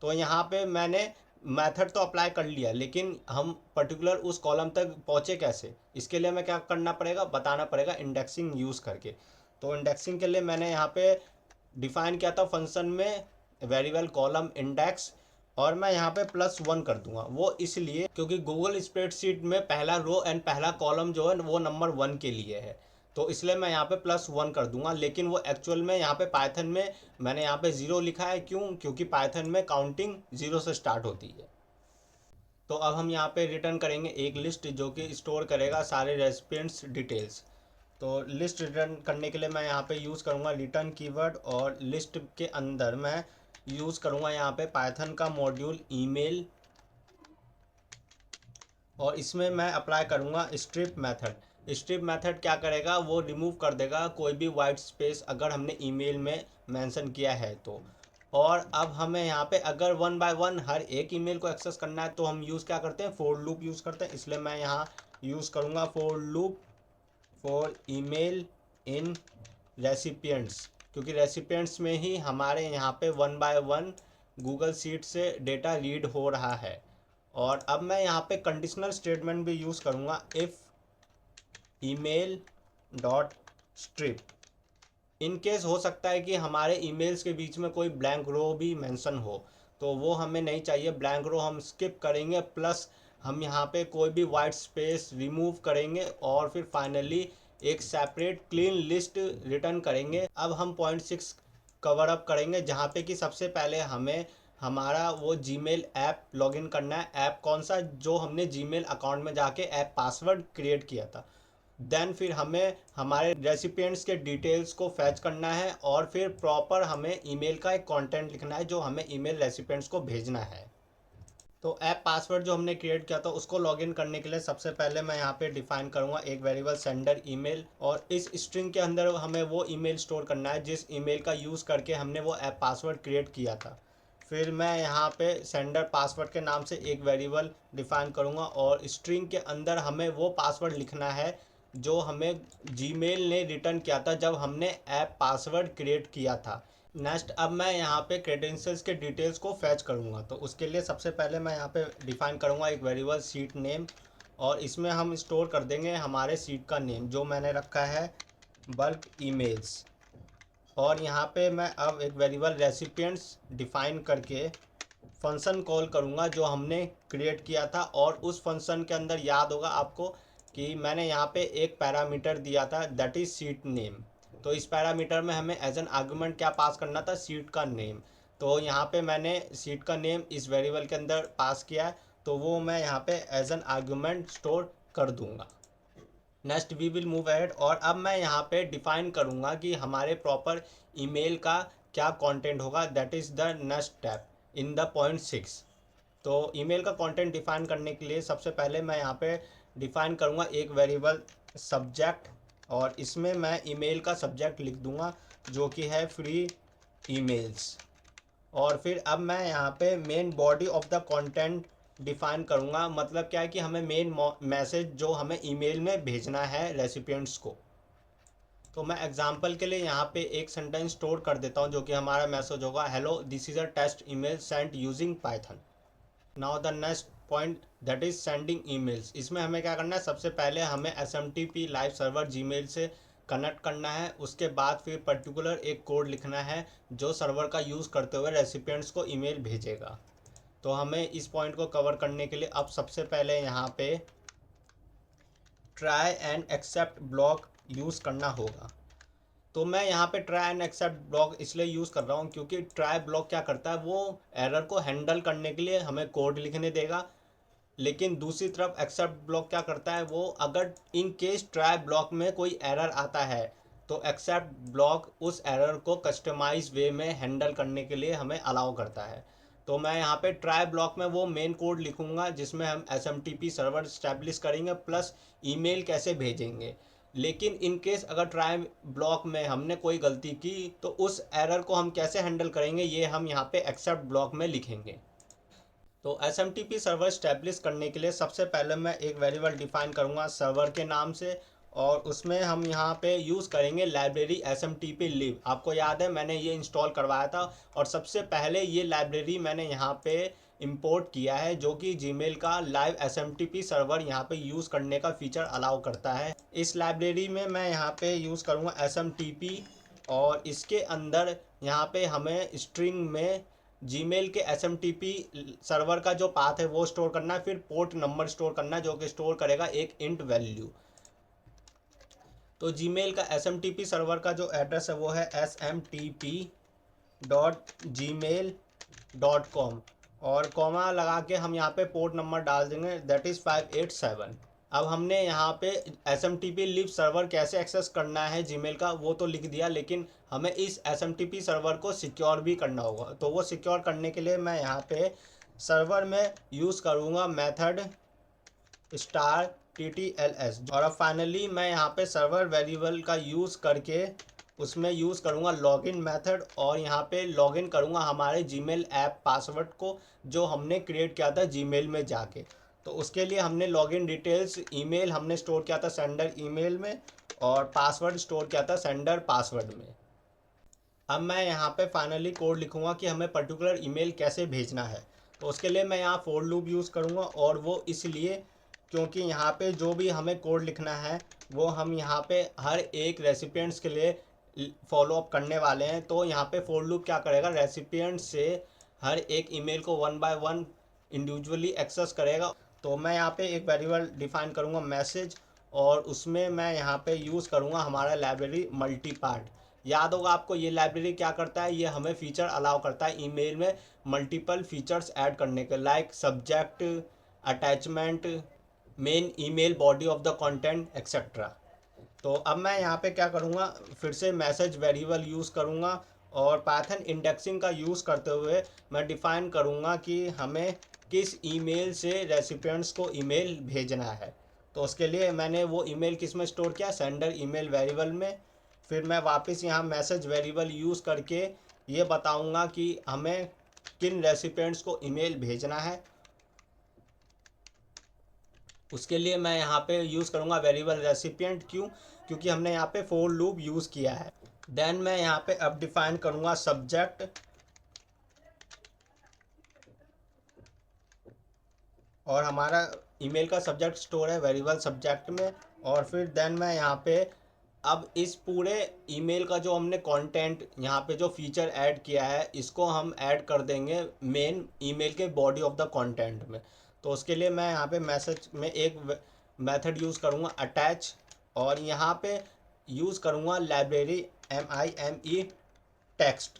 तो यहाँ पे मैंने मेथड तो अप्लाई कर लिया, लेकिन हम पर्टिकुलर उस कॉलम तक पहुँचे कैसे, इसके लिए हमें क्या करना पड़ेगा, बताना पड़ेगा इंडेक्सिंग यूज़ करके। तो इंडेक्सिंग के लिए मैंने यहाँ पे डिफाइन किया था फंक्शन में वेरिएबल कॉलम इंडेक्स, और मैं यहाँ पे +1 कर दूंगा। वो इसलिए क्योंकि गूगल स्प्रेडशीट में पहला रो एंड पहला कॉलम जो है वो नंबर 1 के लिए है, तो इसलिए मैं यहाँ पे +1 कर दूंगा। लेकिन वो एक्चुअल में यहाँ पे पाइथन में मैंने यहाँ पे 0 लिखा है। क्यों? क्योंकि पाइथन में काउंटिंग 0 से स्टार्ट होती है। तो अब हम यहाँ पे रिटर्न करेंगे एक लिस्ट जो कि स्टोर करेगा सारे रेसिपिएंट्स डिटेल्स। तो लिस्ट रिटर्न करने के लिए मैं यहाँ पे यूज़ करूँगा रिटर्न कीवर्ड, और लिस्ट के अंदर मैं यूज़ करूँगा यहाँ पे पाइथन का मॉड्यूल ईमेल, और इसमें मैं अप्लाई करूँगा स्ट्रिप मेथड। स्ट्रिप मेथड क्या करेगा, वो रिमूव कर देगा कोई भी वाइट स्पेस अगर हमने ईमेल में मेंशन किया है तो। और अब हमें यहाँ पे अगर 1 बाय 1 हर एक ईमेल को एक्सेस करना है, तो हम यूज़ क्या करते हैं, फॉर लूप यूज़ करते हैं। इसलिए मैं यहाँ यूज़ करूँगा for loop for email in recipients, क्योंकि रेसिपिएंट्स में ही हमारे यहाँ पे 1 बाय 1 गूगल शीट से डेटा रीड हो रहा है। और अब मैं यहाँ पे कंडीशनल स्टेटमेंट भी यूज़ करूँगा, if email dot strip. In case हो सकता है कि हमारे ईमेल्स के बीच में कोई ब्लैंक रो भी मेंशन हो, तो वो हमें नहीं चाहिए, ब्लैंक रो हम स्किप करेंगे, प्लस हम यहाँ पे कोई भी वाइट स्पेस रिमूव करेंगे और फिर फाइनली एक सेपरेट क्लीन लिस्ट रिटर्न करेंगे। अब हम पॉइंट 6 कवर अप करेंगे, जहाँ पे कि सबसे पहले हमें हमारा वो जीमेल ऐप लॉगिन करना है। ऐप कौन सा? जो हमने जीमेल अकाउंट में जाके ऐप पासवर्ड क्रिएट किया था। देन फिर हमें हमारे रेसिपिएंट्स के डिटेल्स को फैच करना है और फिर प्रॉपर हमें ईमेल का एक कंटेंट लिखना है जो हमें ईमेल रेसिपिएंट्स को भेजना है। तो ऐप पासवर्ड जो हमने क्रिएट किया था उसको लॉगिन करने के लिए सबसे पहले मैं यहाँ पे डिफाइन करूँगा एक वेरिएबल सेंडर ईमेल, और इस स्ट्रिंग के अंदर हमें वो ईमेल स्टोर करना है जिस ईमेल का यूज़ करके हमने वो ऐप पासवर्ड क्रिएट किया था। फिर मैं यहाँ पे सेंडर पासवर्ड के नाम से एक वेरिएबल डिफाइन करूँगा और स्ट्रिंग के अंदर हमें वो पासवर्ड लिखना है जो हमें जीमेल ने रिटर्न किया था जब हमने ऐप पासवर्ड क्रिएट किया था। नेक्स्ट अब मैं यहाँ पे क्रेडेंशियल्स के डिटेल्स को फैच करूँगा, तो उसके लिए सबसे पहले मैं यहाँ पे डिफाइन करूँगा एक वेरिएबल सीट नेम, और इसमें हम स्टोर कर देंगे हमारे सीट का नेम जो मैंने रखा है बल्क ईमेल्स। और यहाँ पे मैं अब एक वेरिएबल रेसिपिएंट्स डिफाइन करके फंक्शन कॉल करूँगा जो हमने क्रिएट किया था, और उस फंक्शन के अंदर याद होगा आपको कि मैंने यहाँ पे एक पैरामीटर दिया था दैट इज़ सीट नेम। तो इस पैरामीटर में हमें एज एन आर्गुमेंट क्या पास करना था? सीट का नेम। तो यहाँ पे मैंने सीट का नेम इस वेरिएबल के अंदर पास किया है, तो वो मैं यहाँ पे एज एन आर्गुमेंट स्टोर कर दूँगा। Next we will move ahead, और अब मैं यहाँ पे डिफाइन करूँगा कि हमारे प्रॉपर ईमेल का क्या कंटेंट होगा, that is the next step in the point 6। तो ईमेल का कंटेंट डिफाइन करने के लिए सबसे पहले मैं यहाँ पे डिफाइन करूँगा एक वेरिएबल सब्जेक्ट, और इसमें मैं ईमेल का सब्जेक्ट लिख दूँगा जो कि है फ्री ईमेल्स। और फिर अब मैं यहाँ पे main body of the content define करूँगा, मतलब क्या है कि हमें मेन मैसेज जो हमें ईमेल में भेजना है रेसिपिएंट्स को। तो मैं एग्जांपल के लिए यहाँ पे एक सेंटेंस स्टोर कर देता हूँ जो कि हमारा मैसेज होगा, hello this is a test email sent using Python. Now the next point that is sending emails. इसमें हमें क्या करना है? सबसे पहले हमें SMTP लाइव सर्वर जीमेल से कनेक्ट करना है, उसके बाद फिर पर्टिकुलर एक कोड लिखना है जो सर्वर का यूज़ करते हुए रेसिपिएंट्स को ईमेल भेजेगा। तो हमें इस पॉइंट को कवर करने के लिए अब सबसे पहले यहाँ पे try and except block use करना होगा। तो मैं यहाँ पे ट्राई एंड एक्सेप्ट ब्लॉक इसलिए यूज़ कर रहा हूँ क्योंकि ट्राई ब्लॉक क्या करता है? वो एरर को हैंडल करने के लिए हमें कोड लिखने देगा, लेकिन दूसरी तरफ एक्सेप्ट ब्लॉक क्या करता है? वो अगर इन केस ट्राई ब्लॉक में कोई एरर आता है तो एक्सेप्ट ब्लॉक उस एरर को कस्टमाइज वे में हैंडल करने के लिए हमें अलाउ करता है। तो मैं यहाँ पे ट्राई ब्लॉक में वो मेन कोड लिखूँगा जिसमें हम SMTP सर्वर स्टैब्लिश करेंगे प्लस ईमेल कैसे भेजेंगे। लेकिन इन केस अगर ट्राई ब्लॉक में हमने कोई गलती की तो उस एरर को हम कैसे हैंडल करेंगे ये हम यहाँ पे एक्सेप्ट ब्लॉक में लिखेंगे। तो SMTP सर्वर स्टैब्लिश करने के लिए सबसे पहले मैं एक वेरिएबल डिफाइन करूँगा सर्वर के नाम से, और उसमें हम यहाँ पे यूज़ करेंगे लाइब्रेरी SMTP लिव। आपको याद है मैंने ये इंस्टॉल करवाया था और सबसे पहले ये लाइब्रेरी मैंने यहाँ पे इंपोर्ट किया है जो कि जीमेल का लाइव SMTP सर्वर यहाँ पे यूज़ करने का फीचर अलाउ करता है। इस लाइब्रेरी में मैं यहाँ पे यूज़ करूँगा SMTP, और इसके अंदर यहाँ पे हमें स्ट्रिंग में जीमेल के SMTP सर्वर का जो पाथ है वो स्टोर करना है, फिर पोर्ट नंबर स्टोर करना है जो कि स्टोर करेगा एक इंट वैल्यू। तो जीमेल का SMTP सर्वर का जो एड्रेस है वो है smtp.gmail.com, और कॉमा लगा के हम यहाँ पे पोर्ट नंबर डाल देंगे दैट इज़ 587। अब हमने यहाँ पे SMTP लिव सर्वर कैसे एक्सेस करना है जीमेल का वो तो लिख दिया, लेकिन हमें इस SMTP सर्वर को सिक्योर भी करना होगा। तो वो सिक्योर करने के लिए मैं यहाँ पे सर्वर में यूज़ करूँगा मेथड *TTLS, और अब फाइनली मैं यहाँ पे सर्वर वेरिएबल का यूज़ करके उसमें यूज़ करूँगा लॉगिन मेथड, और यहाँ पे लॉगिन करूँगा हमारे जीमेल ऐप पासवर्ड को जो हमने क्रिएट किया था जीमेल में जाके। तो उसके लिए हमने लॉगिन डिटेल्स ईमेल हमने स्टोर किया था सेंडर ईमेल में, और पासवर्ड स्टोर किया था सेंडर पासवर्ड में। अब मैं यहाँ पे फाइनली कोड लिखूँगा कि हमें पर्टिकुलर ईमेल कैसे भेजना है। तो उसके लिए मैं यहाँ फोर लूप यूज़ करूँगा, और वो इसलिए क्योंकि यहाँ पे जो भी हमें कोड लिखना है वो हम यहाँ पे हर एक रेसिपिएंट्स के लिए फॉलो अप करने वाले हैं। तो यहाँ पे फोर लूप क्या करेगा, रेसिपिएंट से हर एक ईमेल को one by one individually access करेगा। तो मैं यहाँ पे एक वेरिएबल डिफाइन करूँगा मैसेज, और उसमें मैं यहाँ पे यूज़ करूँगा हमारा लाइब्रेरी मल्टीपार्ट। याद होगा आपको ये लाइब्रेरी क्या करता है, ये हमें फीचर अलाउ करता है ईमेल में मल्टीपल फीचर्स ऐड करने के, like subject, attachment, main email body of the content etcetera. तो अब मैं यहाँ पे क्या करूँगा, फिर से मैसेज वेरिएबल यूज़ करूँगा, और पाइथन इंडेक्सिंग का यूज़ करते हुए मैं डिफ़ाइन करूँगा कि हमें किस ईमेल से रेसिपिएंट्स को ईमेल भेजना है। तो उसके लिए मैंने वो ईमेल किस में स्टोर किया, सेंडर ईमेल वेरिएबल में। फिर मैं वापस यहाँ मैसेज वेरिएबल यूज़ करके ये बताऊँगा कि हमें किन रेसिपिएंट्स को ईमेल भेजना है। उसके लिए मैं यहाँ पे यूज़ करूँगा वेरिएबल रेसिपिएंट। क्यों? क्योंकि हमने यहाँ पे फोर लूप यूज़ किया है। देन मैं यहाँ पे अब डिफाइन करूँगा सब्जेक्ट, और हमारा ईमेल का सब्जेक्ट स्टोर है वेरिएबल सब्जेक्ट में। और फिर देन मैं यहाँ पे अब इस पूरे ईमेल का जो हमने कंटेंट यहाँ पे जो फीचर ऐड किया है इसको हम ऐड कर देंगे मेन ईमेल के बॉडी ऑफ द कंटेंट में। तो उसके लिए मैं यहाँ पे मैसेज में एक मेथड यूज़ करूँगा अटैच, और यहाँ पे यूज़ करूँगा लाइब्रेरी MIME टेक्स्ट।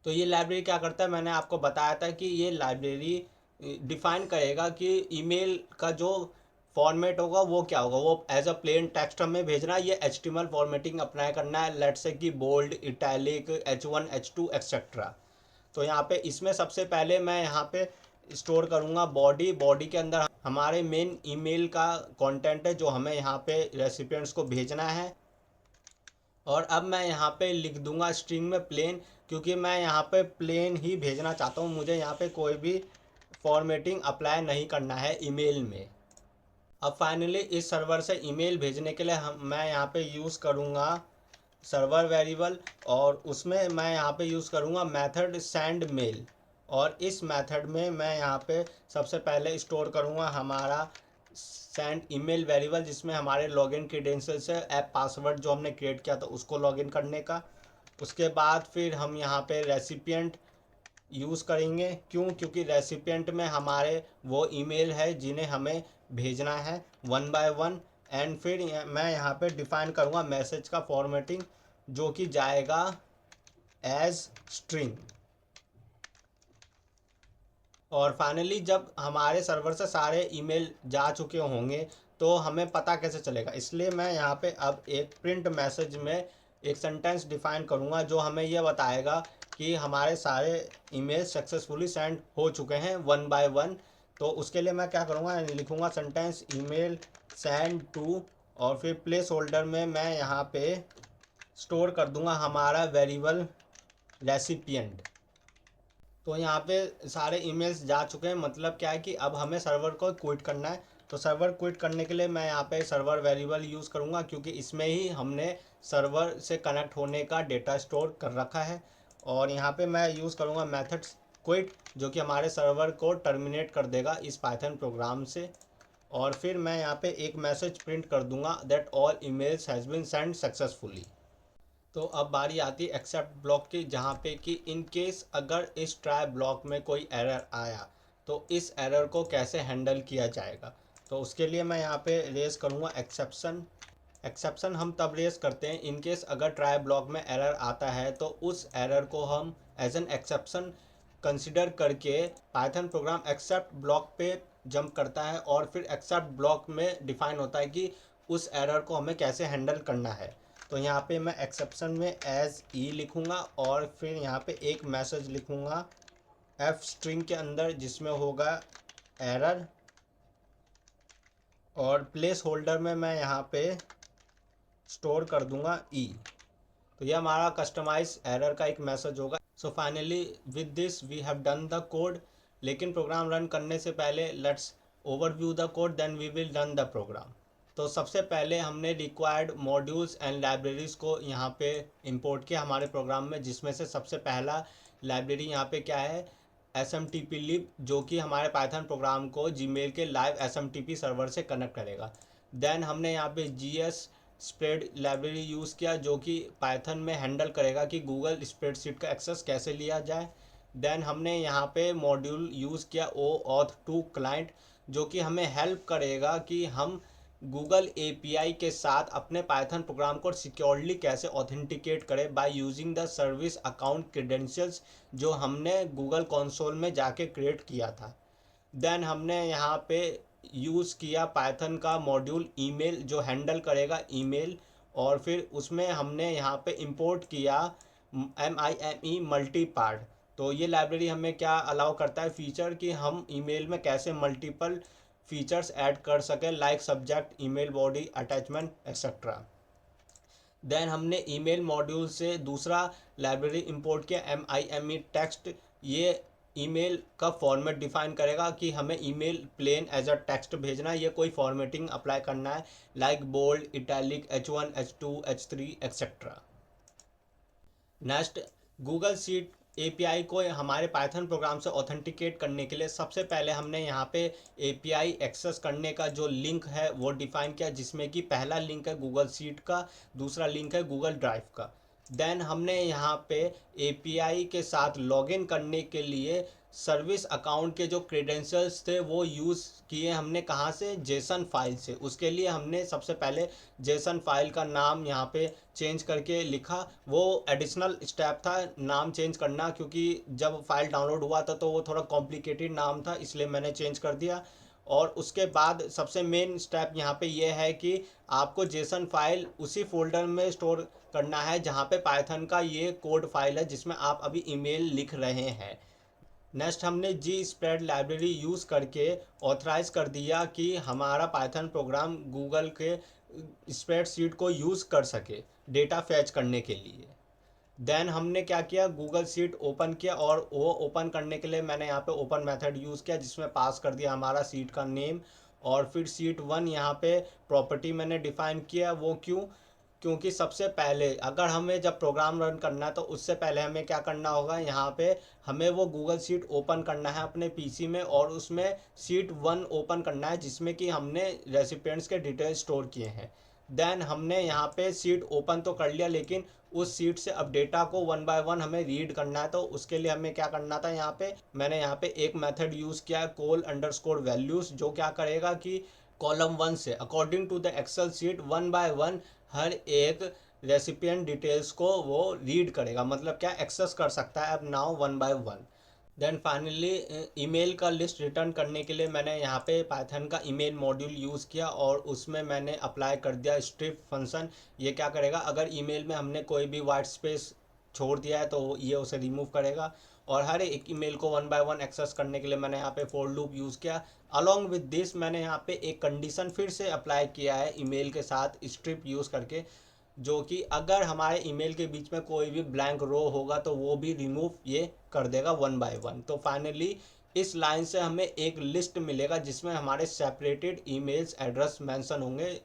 तो ये लाइब्रेरी क्या करता है, मैंने आपको बताया था कि ये लाइब्रेरी डिफाइन करेगा कि ईमेल का जो फॉर्मेट होगा वो क्या होगा, वो एज अ प्लेन टेक्स्ट हमें भेजना है, ये HTML फॉर्मेटिंग अप्लाई करना है, लेट्स से कि bold, italic, H1 H2 etcetera. तो यहाँ पे इसमें सबसे पहले मैं यहाँ पे स्टोर करूँगा बॉडी। बॉडी के अंदर हमारे मेन ईमेल का कंटेंट है जो हमें यहाँ पे रेसिपिएंट्स को भेजना है। और अब मैं यहाँ पे लिख दूंगा स्ट्रिंग में प्लेन, क्योंकि मैं यहाँ पे प्लेन ही भेजना चाहता हूँ, मुझे यहाँ पे कोई भी फॉर्मेटिंग अप्लाई नहीं करना है ईमेल में। अब फाइनली इस सर्वर से ईमेल भेजने के लिए मैं यहाँ पे यूज़ करूँगा सर्वर वेरिएबल, और उसमें मैं यहाँ पे यूज़ करूँगा मेथड सेंड मेल। और इस मेथड में मैं यहाँ पे सबसे पहले स्टोर करूँगा हमारा सेंड ईमेल वेरिएबल, जिसमें हमारे लॉगिन क्रीडेंशियल्स है, ऐप पासवर्ड जो हमने क्रिएट किया था उसको लॉगिन करने का। उसके बाद फिर हम यहाँ पे रेसिपिएंट यूज़ करेंगे। क्यों? क्योंकि रेसिपिएंट में हमारे वो ईमेल है जिन्हें हमें भेजना है वन बाय वन। एंड फिर मैं यहाँ पे डिफ़ाइन करूँगा मैसेज का फॉर्मेटिंग, जो कि जाएगा एज स्ट्रिंग। और फाइनली जब हमारे सर्वर से सारे ईमेल जा चुके होंगे तो हमें पता कैसे चलेगा, इसलिए मैं यहाँ पे अब एक प्रिंट मैसेज में एक सेंटेंस डिफाइन करूँगा जो हमें यह बताएगा कि हमारे सारे ईमेल सक्सेसफुली सेंड हो चुके हैं वन बाय वन। तो उसके लिए मैं क्या करूँगा, लिखूँगा सेंटेंस ईमेल सेंड टू, और फिर प्लेस होल्डर में मैं यहाँ पे स्टोर कर दूँगा हमारा वेरिएबल रेसिपिएंट। तो यहाँ पे सारे ईमेल्स जा चुके हैं, मतलब क्या है कि अब हमें सर्वर को क्विट करना है। तो सर्वर क्विट करने के लिए मैं यहाँ पे सर्वर वेरिएबल यूज़ करूँगा, क्योंकि इसमें ही हमने सर्वर से कनेक्ट होने का डेटा स्टोर कर रखा है। और यहाँ पे मैं यूज़ करूँगा मेथड्स क्विट, जो कि हमारे सर्वर को टर्मिनेट कर देगा इस पाइथन प्रोग्राम से। और फिर मैं यहाँ पे एक मैसेज प्रिंट कर दूँगा that all emails has been send successfully. तो अब बारी आती है एक्सेप्ट ब्लॉक की, जहाँ पे कि इन केस अगर इस ट्राई ब्लॉक में कोई एरर आया तो इस एरर को कैसे हैंडल किया जाएगा। तो उसके लिए मैं यहाँ पे रेज करूँगा एक्सेप्शन। एक्सेप्शन हम तब रेज करते हैं इन केस अगर ट्राई ब्लॉक में एरर आता है, तो उस एरर को हम एज एन एक्सेप्शन कंसिडर करके पाइथन प्रोग्राम एक्सेप्ट ब्लॉक पे जंप करता है, और फिर एक्सेप्ट ब्लॉक में डिफाइन होता है कि उस एरर को हमें कैसे हैंडल करना है। तो यहाँ पे मैं एक्सेप्शन में एज ई लिखूँगा, और फिर यहाँ पे एक मैसेज लिखूँगा एफ स्ट्रिंग के अंदर जिसमें होगा एरर, और प्लेस होल्डर में मैं यहाँ पे स्टोर कर दूँगा ई। तो यह हमारा कस्टमाइज एरर का एक मैसेज होगा। So finally with this we have done the code. लेकिन प्रोग्राम रन करने से पहले let's overview the code, then we will run the program. तो सबसे पहले हमने रिक्वायर्ड मॉड्यूल्स एंड लाइब्रेरीज़ को यहाँ पे इंपोर्ट किया हमारे प्रोग्राम में, जिसमें से सबसे पहला लाइब्रेरी यहाँ पे क्या है, SMTP लिब, जो कि हमारे पाइथन प्रोग्राम को जीमेल के लाइव SMTP सर्वर से कनेक्ट करेगा। देन हमने यहाँ पे GS स्प्रेड लाइब्रेरी यूज़ किया, जो कि पाइथन में हैंडल करेगा कि गूगल स्प्रेडशीट का एक्सेस कैसे लिया जाए। देन हमने यहाँ पे मॉड्यूल यूज़ किया OAuth 2 क्लाइंट, जो कि हमें हेल्प करेगा कि हम गूगल API के साथ अपने पाइथन प्रोग्राम को सिक्योरली कैसे ऑथेंटिकेट करें by using the service account credentials, जो हमने गूगल कंसोल में जाके क्रिएट किया था। देन हमने यहाँ पे यूज़ किया पाइथन का मॉड्यूल ईमेल, जो हैंडल करेगा ईमेल, और फिर उसमें हमने यहाँ पे इंपोर्ट किया MIME मल्टी पार्ट। तो ये लाइब्रेरी हमें क्या अलाउ करता है फीचर कि हम ईमेल में कैसे मल्टीपल फीचर्स ऐड कर सकें, like subject, email body, attachment etcetera. Then हमने ईमेल मॉड्यूल से दूसरा लाइब्रेरी इंपोर्ट किया MIME टेक्स्ट। ये ईमेल का फॉर्मेट डिफाइन करेगा कि हमें email plain as a text भेजना है, ये कोई फॉर्मेटिंग अप्लाई करना है, like bold, italic, H1, H2, H3 etcetera. Next, Google sheet API को हमारे पाइथन प्रोग्राम से ऑथेंटिकेट करने के लिए सबसे पहले हमने यहाँ पे API एक्सेस करने का जो लिंक है वो डिफाइन किया, जिसमें कि पहला लिंक है गूगल शीट का, दूसरा लिंक है गूगल ड्राइव का। देन हमने यहाँ पे API के साथ लॉगिन करने के लिए सर्विस अकाउंट के जो क्रेडेंशियल्स थे वो यूज़ किए हमने, कहाँ से, जेसन फाइल से। उसके लिए हमने सबसे पहले जेसन फाइल का नाम यहाँ पे चेंज करके लिखा। वो एडिशनल स्टेप था नाम चेंज करना, क्योंकि जब फाइल डाउनलोड हुआ था तो वो थोड़ा कॉम्प्लिकेटेड नाम था, इसलिए मैंने चेंज कर दिया। और उसके बाद सबसे मेन स्टेप यहाँ पे ये है कि आपको जेसन फाइल उसी फोल्डर में स्टोर करना है जहाँ पे पाइथन का ये कोड फाइल है जिसमें आप अभी ईमेल लिख रहे हैं। नेक्स्ट, हमने जी स्प्रेड लाइब्रेरी यूज़ करके ऑथराइज कर दिया कि हमारा पाइथन प्रोग्राम गूगल के स्प्रेडशीट को यूज़ कर सके डेटा फैच करने के लिए। देन हमने क्या किया, गूगल शीट ओपन किया, और वो ओपन करने के लिए मैंने यहाँ पे ओपन मेथड यूज़ किया, जिसमें पास कर दिया हमारा सीट का नेम। और फिर सीट 1 यहाँ पे प्रॉपर्टी मैंने डिफाइन किया। वो क्यों, क्योंकि सबसे पहले अगर हमें जब प्रोग्राम रन करना है तो उससे पहले हमें क्या करना होगा, यहाँ पे हमें वो गूगल शीट ओपन करना है अपने पीसी में, और उसमें सीट 1 ओपन करना है जिसमें कि हमने रेसिपिएंट्स के डिटेल स्टोर किए हैं। देन हमने यहाँ पे सीट ओपन तो कर लिया, लेकिन उस सीट से अब डेटा को 1 बाय 1 हमें रीड करना है। तो उसके लिए हमें क्या करना था, यहाँ पे मैंने यहाँ पे एक मेथड यूज़ किया है call_values, जो क्या करेगा कि कॉलम 1 से according to the excel sheet 1 by 1 हर एक रेसिपिएंट डिटेल्स को वो रीड करेगा, मतलब क्या एक्सेस कर सकता है अब now 1 by 1। Then finally email का लिस्ट रिटर्न करने के लिए मैंने यहाँ पे पाइथन का ईमेल मॉड्यूल यूज़ किया, और उसमें मैंने अप्लाई कर दिया स्ट्रिप फंक्शन। ये क्या करेगा, अगर ईमेल में हमने कोई भी वाइट स्पेस छोड़ दिया है तो ये उसे रिमूव करेगा। और हर एक ईमेल को 1 बाय 1 एक्सेस करने के लिए मैंने यहाँ पे फॉर लूप यूज़ किया। अलॉन्ग विद दिस मैंने यहाँ पे एक कंडीशन फिर से अप्लाई किया है ईमेल के साथ स्ट्रिप यूज़ करके, जो कि अगर हमारे ईमेल के बीच में कोई भी ब्लैंक रो होगा तो वो भी रिमूव ये कर देगा 1 बाय 1। तो फाइनली इस लाइन से हमें एक लिस्ट मिलेगा जिसमें हमारे सेपरेटेड ईमेल्स एड्रेस मेंशन होंगे।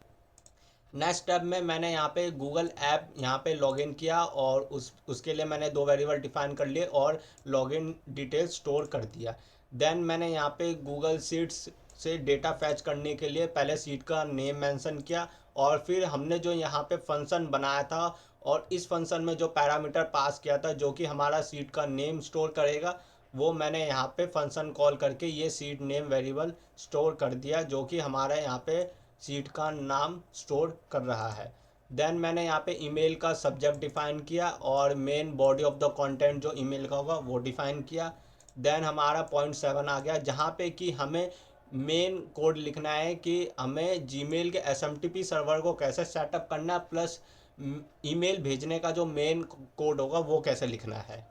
नेक्स्ट स्टेप में मैंने यहाँ पे गूगल ऐप यहाँ पे लॉगिन किया, और उसके लिए मैंने 2 वेरिएबल डिफाइन कर लिए और लॉगिन डिटेल स्टोर कर दिया। देन मैंने यहाँ पे गूगल शीट्स से डेटा फैच करने के लिए पहले सीट का नेम मेंशन किया, और फिर हमने जो यहाँ पे फंक्शन बनाया था और इस फंक्शन में जो पैरामीटर पास किया था जो कि हमारा सीट का नेम स्टोर करेगा, वो मैंने यहाँ पे फंक्शन कॉल करके ये सीट नेम वेरिएबल स्टोर कर दिया, जो कि हमारे यहाँ पे सीट का नाम स्टोर कर रहा है। देन मैंने यहाँ पे ईमेल का सब्जेक्ट डिफाइन किया, और main body of the content जो ईमेल का होगा वो डिफाइन किया। देन हमारा पॉइंट 7 आ गया, जहाँ पे कि हमें मेन कोड लिखना है कि हमें जीमेल के SMTP सर्वर को कैसे सेटअप करना है, प्लस ईमेल भेजने का जो मेन कोड होगा वो कैसे लिखना है।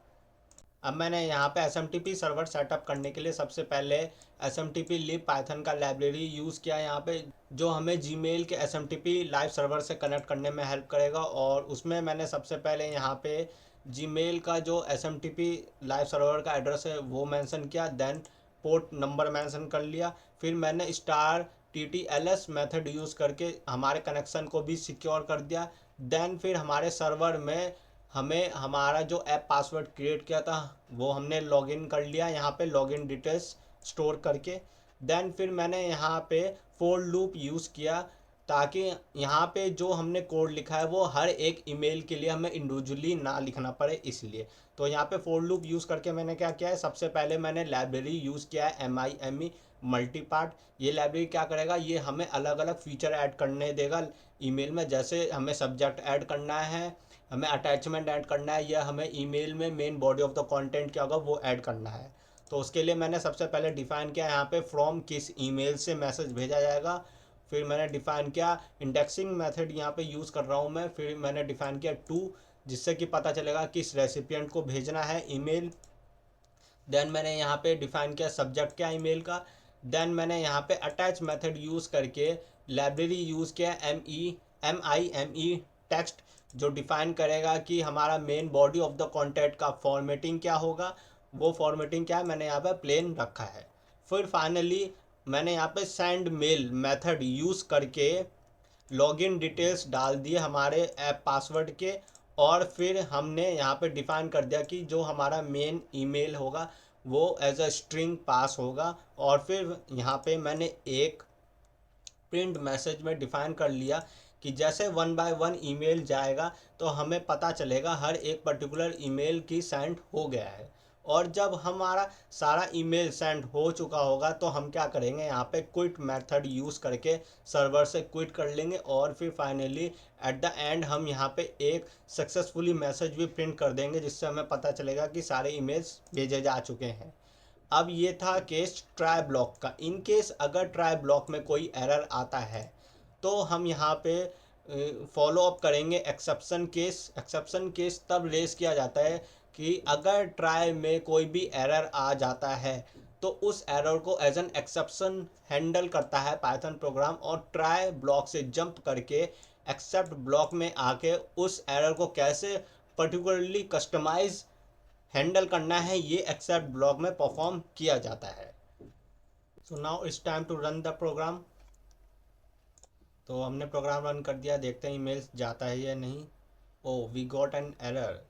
अब मैंने यहाँ पे SMTP सर्वर सेटअप करने के लिए सबसे पहले SMTP लिब पाइथन का लाइब्रेरी यूज़ किया यहाँ पे, जो हमें जीमेल के SMTP लाइव सर्वर से कनेक्ट करने में हेल्प करेगा। और उसमें मैंने सबसे पहले यहाँ पे जीमेल का जो SMTP लाइव सर्वर का एड्रेस है वो मेंशन किया। देन पोर्ट नंबर मेंशन कर लिया। फिर मैंने *TTLS मेथड यूज़ करके हमारे कनेक्शन को भी सिक्योर कर दिया। देन फिर हमारे सर्वर में हमें हमारा जो ऐप पासवर्ड क्रिएट किया था वो हमने लॉगिन कर लिया यहाँ पे लॉगिन डिटेल्स स्टोर करके। देन फिर मैंने यहाँ पे फॉर लूप यूज़ किया ताकि यहाँ पे जो हमने कोड लिखा है वो हर एक ईमेल के लिए हमें इंडिविजुअली ना लिखना पड़े इसलिए। तो यहाँ पे फॉर लूप यूज़ करके मैंने क्या किया है, सबसे पहले मैंने लाइब्रेरी यूज़ किया है MIME मल्टीपार्ट। ये लाइब्रेरी क्या करेगा, ये हमें अलग अलग फीचर ऐड करने देगा ईमेल में। जैसे हमें सब्जेक्ट ऐड करना है, हमें अटैचमेंट ऐड करना है, या हमें ईमेल में main body of the content क्या होगा वो ऐड करना है। तो उसके लिए मैंने सबसे पहले डिफ़ाइन किया यहाँ पे फ्रॉम किस ईमेल से मैसेज भेजा जाएगा। फिर मैंने डिफ़ाइन किया इंडेक्सिंग मेथड यहाँ पे यूज़ कर रहा हूँ मैं। फिर मैंने डिफ़ाइन किया टू, जिससे कि पता चलेगा किस रेसिपिएंट को भेजना है ईमेल। देन मैंने यहाँ पे डिफ़ाइन किया सब्जेक्ट क्या ईमेल का। देन मैंने यहाँ पे अटैच मेथड यूज़ करके लाइब्रेरी यूज़ किया MIME टेक्स्ट, जो डिफ़ाइन करेगा कि हमारा main body of the content का फॉर्मेटिंग क्या होगा। वो फॉर्मेटिंग क्या है, मैंने यहाँ पे प्लेन रखा है। फिर फाइनली मैंने यहाँ पे सेंड मेल मेथड यूज़ करके लॉगिन डिटेल्स डाल दिए हमारे ऐप पासवर्ड के। और फिर हमने यहाँ पे डिफ़ाइन कर दिया कि जो हमारा मेन ईमेल होगा वो एज अ स्ट्रिंग पास होगा। और फिर यहाँ पे मैंने एक प्रिंट मैसेज में डिफ़ाइन कर लिया कि जैसे 1 बाय 1 ईमेल जाएगा तो हमें पता चलेगा हर एक पर्टिकुलर ईमेल की सेंड हो गया है। और जब हमारा सारा ईमेल सेंड हो चुका होगा तो हम क्या करेंगे, यहाँ पे क्विट मेथड यूज़ करके सर्वर से क्विट कर लेंगे। और फिर फाइनली एट द एंड हम यहाँ पे एक सक्सेसफुली मैसेज भी प्रिंट कर देंगे, जिससे हमें पता चलेगा कि सारे ईमेल्स भेजे जा चुके हैं। अब ये था केस ट्राई ब्लॉक का। इन केस अगर ट्राई ब्लॉक में कोई एरर आता है तो हम यहाँ पे फॉलो अप करेंगे एक्सेप्शन केस। एक्सेप्शन केस तब रेस किया जाता है कि अगर ट्राई में कोई भी एरर आ जाता है तो उस एरर को एज एन एक्सेप्शन हैंडल करता है पाइथन प्रोग्राम, और ट्राई ब्लॉक से जंप करके एक्सेप्ट ब्लॉक में आके उस एरर को कैसे पर्टिकुलरली कस्टमाइज हैंडल करना है ये एक्सेप्ट ब्लॉक में परफॉर्म किया जाता है। So now it's time to run the program. तो हमने प्रोग्राम रन कर दिया, देखते हैं ईमेल जाता है या नहीं। Oh we got an error.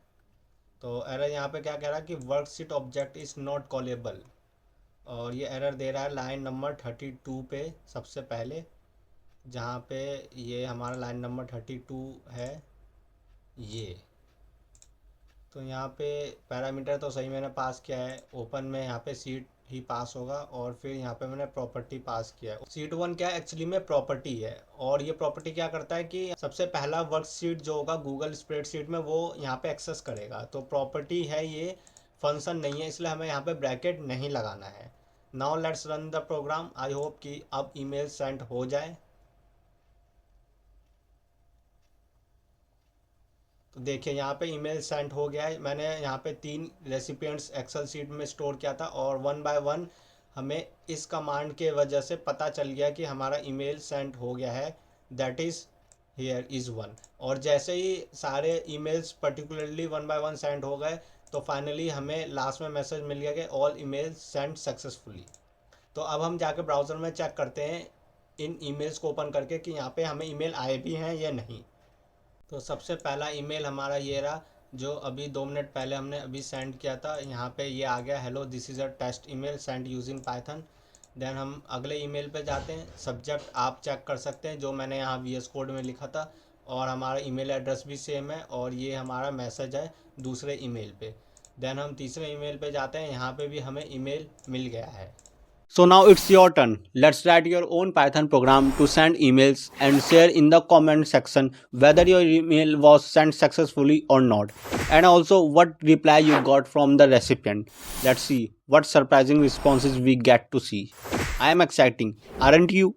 तो एरर यहाँ पे क्या कह रहा है कि worksheet object is not callable, और ये एरर दे रहा है लाइन नंबर 32 पे सबसे पहले, जहाँ पे ये हमारा लाइन नंबर 32 है ये। तो यहाँ पे पैरामीटर तो सही मैंने पास किया है, ओपन में यहाँ पे सीट ही पास होगा। और फिर यहाँ पे मैंने प्रॉपर्टी पास किया है। सीट 1 क्या है, एक्चुअली में प्रॉपर्टी है। और ये प्रॉपर्टी क्या करता है कि सबसे पहला वर्कशीट जो होगा गूगल स्प्रेडशीट में वो यहाँ पे एक्सेस करेगा। तो प्रॉपर्टी है, ये फंक्शन नहीं है, इसलिए हमें यहाँ पे ब्रैकेट नहीं लगाना है। Now let's run the program. I hope कि अब ईमेल सेंड हो जाए। तो देखिए यहाँ पे ईमेल सेंड हो गया है। मैंने यहाँ पे 3 रेसिपिएंट्स एक्सेल शीट में स्टोर किया था, और 1 बाय 1 हमें इस कमांड के वजह से पता चल गया कि हमारा ईमेल सेंड हो गया है, दैट इज़ हियर इज़ 1। और जैसे ही सारे ईमेल्स पर्टिकुलरली 1 बाय 1 सेंड हो गए तो फाइनली हमें लास्ट में मैसेज मिल गया कि ऑल ईमेल्स सेंड सक्सेसफुली। तो अब हम जाके ब्राउज़र में चेक करते हैं इन ईमेल्स को ओपन करके कि यहाँ पे हमें ईमेल आए भी हैं या नहीं। तो सबसे पहला ईमेल हमारा ये रहा, जो अभी 2 मिनट पहले हमने अभी सेंड किया था। यहाँ पे ये आ गया, hello this is a test email send using Python. Then हम अगले ईमेल पे जाते हैं। सब्जेक्ट आप चेक कर सकते हैं, जो मैंने यहाँ VS कोड में लिखा था, और हमारा ईमेल एड्रेस भी सेम है, और ये हमारा मैसेज है दूसरे ईमेल पे। देन हम तीसरे ईमेल पे जाते हैं, यहाँ पे भी हमें ईमेल मिल गया है। So now it's your turn. Let's write your own Python program to send emails and share in the comment section whether your email was sent successfully or not, and also what reply you got from the recipient. Let's see what surprising responses we get to see. I am exciting, aren't you?